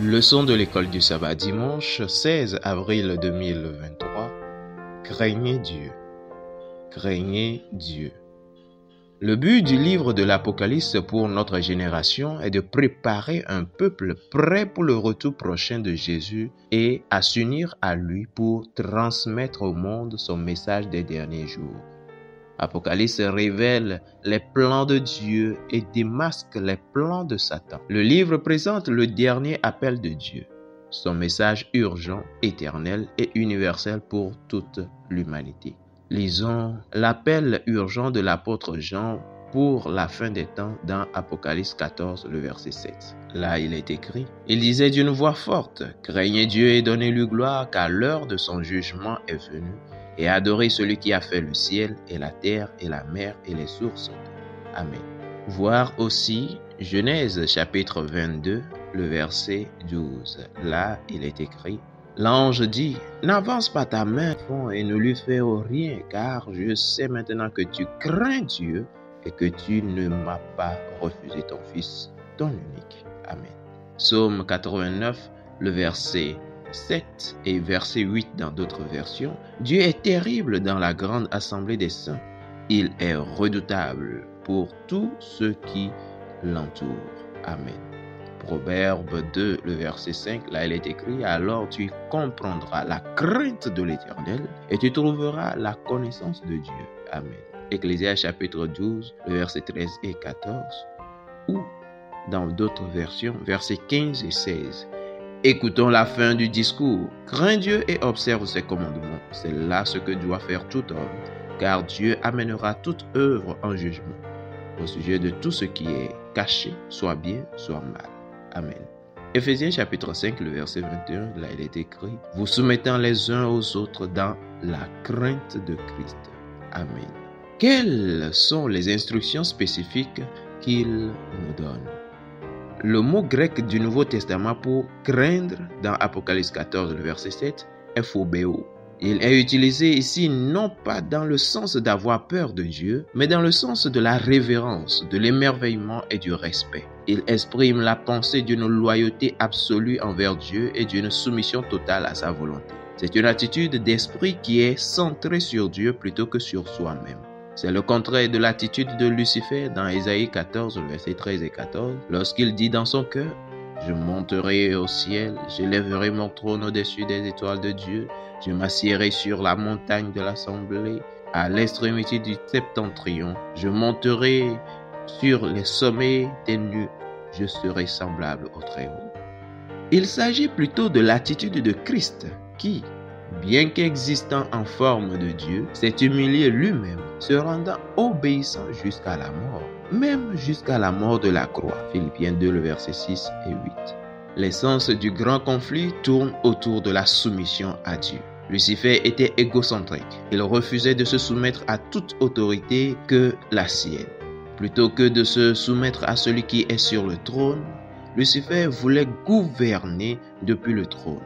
Leçon de l'école du sabbat dimanche 16 avril 2023. Craignez Dieu. Craignez Dieu. Le but du livre de l'Apocalypse pour notre génération est de préparer un peuple prêt pour le retour prochain de Jésus et à s'unir à lui pour transmettre au monde son message des derniers jours. Apocalypse révèle les plans de Dieu et démasque les plans de Satan. Le livre présente le dernier appel de Dieu, son message urgent, éternel et universel pour toute l'humanité. Lisons l'appel urgent de l'apôtre Jean pour la fin des temps dans Apocalypse 14, le verset 7. Là, il est écrit, il disait d'une voix forte, « Craignez Dieu et donnez-lui gloire, car l'heure de son jugement est venue. Et adorez celui qui a fait le ciel et la terre et la mer et les sources. Amen. » Voir aussi Genèse chapitre 22, le verset 12. Là, il est écrit, l'ange dit, « N'avance pas ta main et ne lui fais rien, car je sais maintenant que tu crains Dieu et que tu ne m'as pas refusé ton fils, ton unique. » Amen. Psaume 89, le verset 7 et verset 8 dans d'autres versions. Dieu est terrible dans la grande assemblée des saints. Il est redoutable pour tous ceux qui l'entourent. Amen. Proverbe 2, le verset 5, là il est écrit, alors tu comprendras la crainte de l'Éternel et tu trouveras la connaissance de Dieu. Amen. Ecclésiaste chapitre 12, le verset 13 et 14, ou dans d'autres versions, versets 15 et 16. Écoutons la fin du discours. Crains Dieu et observe ses commandements. C'est là ce que doit faire tout homme, car Dieu amènera toute œuvre en jugement au sujet de tout ce qui est caché, soit bien, soit mal. Amen. Éphésiens chapitre 5, le verset 21, là il est écrit, vous soumettant les uns aux autres dans la crainte de Christ. Amen. Quelles sont les instructions spécifiques qu'il nous donne? Le mot grec du Nouveau Testament pour craindre dans Apocalypse 14, le verset 7, est phobéo. Il est utilisé ici non pas dans le sens d'avoir peur de Dieu, mais dans le sens de la révérence, de l'émerveillement et du respect. Il exprime la pensée d'une loyauté absolue envers Dieu et d'une soumission totale à sa volonté. C'est une attitude d'esprit qui est centrée sur Dieu plutôt que sur soi-même. C'est le contraire de l'attitude de Lucifer dans Ésaïe 14, versets 13 et 14, lorsqu'il dit dans son cœur, « Je monterai au ciel, j'élèverai mon trône au-dessus des étoiles de Dieu, je m'assiérai sur la montagne de l'assemblée, à l'extrémité du septentrion, je monterai sur les sommets des nues, je serai semblable au Très-Haut. » Il s'agit plutôt de l'attitude de Christ qui, bien qu'existant en forme de Dieu, s'est humilié lui-même, se rendant obéissant jusqu'à la mort, même jusqu'à la mort de la croix. Philippiens 2, le verset 6 et 8. L'essence du grand conflit tourne autour de la soumission à Dieu. Lucifer était égocentrique. Il refusait de se soumettre à toute autorité que la sienne. Plutôt que de se soumettre à celui qui est sur le trône, Lucifer voulait gouverner depuis le trône.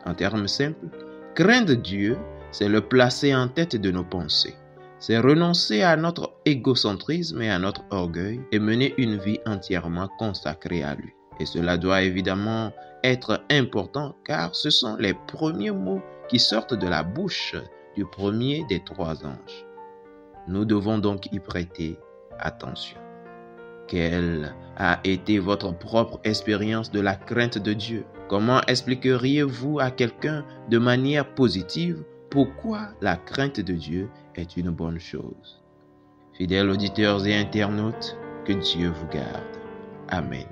En termes simples, craindre Dieu, c'est le placer en tête de nos pensées. C'est renoncer à notre égocentrisme et à notre orgueil et mener une vie entièrement consacrée à lui. Et cela doit évidemment être important car ce sont les premiers mots qui sortent de la bouche du premier des trois anges. Nous devons donc y prêter attention. Quelle a été votre propre expérience de la crainte de Dieu? Comment expliqueriez-vous à quelqu'un de manière positive pourquoi la crainte de Dieu est une bonne chose? Fidèles auditeurs et internautes, que Dieu vous garde. Amen.